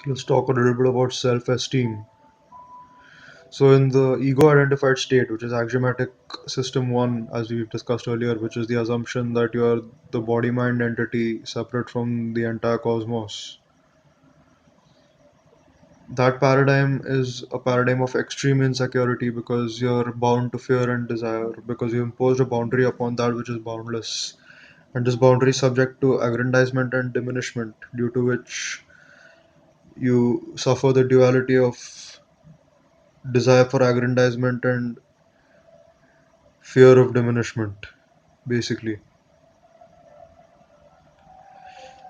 So let's talk a little bit about self-esteem. So in the ego-identified state, which is axiomatic system one, as we've discussed earlier, which is the assumption that you are the body-mind entity separate from the entire cosmos. That paradigm is a paradigm of extreme insecurity because you're bound to fear and desire, because you imposed a boundary upon that which is boundless. And this boundary is subject to aggrandizement and diminishment, due to which you suffer the duality of desire for aggrandizement and fear of diminishment, basically.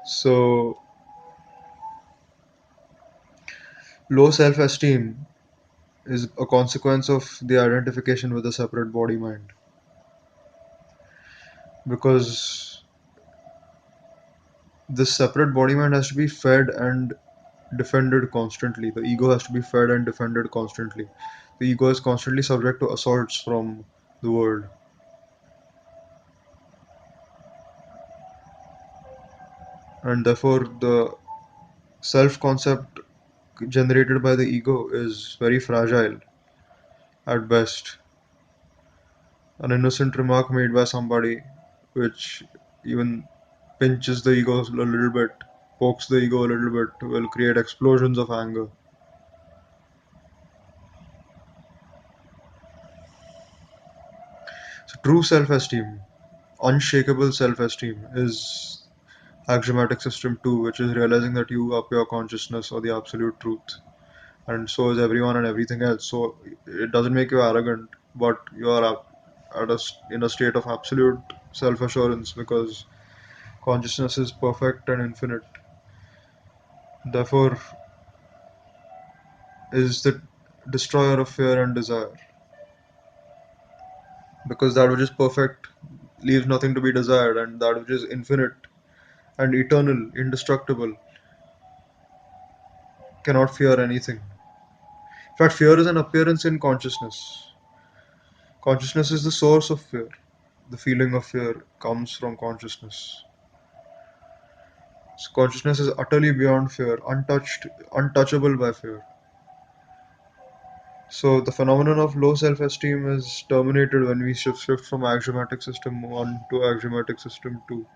So, low self esteem is a consequence of the identification with a separate body mind, because this separate body mind has to be fed and defended constantly. The ego has to be fed and defended constantly. The ego is constantly subject to assaults from the world, and therefore, the self concept generated by the ego is very fragile at best. An innocent remark made by somebody which even pinches the ego a little bit, pokes the ego a little bit, will create explosions of anger. So true self-esteem, unshakable self-esteem, is axiomatic system 2, which is realizing that you are pure consciousness or the absolute truth, and so is everyone and everything else. So it doesn't make you arrogant, but you are in a state of absolute self-assurance, because consciousness is perfect and infinite. Therefore, is the destroyer of fear and desire, because that which is perfect leaves nothing to be desired, and that which is infinite and eternal, indestructible, cannot fear anything. In fact, fear is an appearance in consciousness. Consciousness is the source of fear. The feeling of fear comes from consciousness. So consciousness is utterly beyond fear, untouched, untouchable by fear. So the phenomenon of low self-esteem is terminated when we shift from axiomatic system 1 to axiomatic system 2.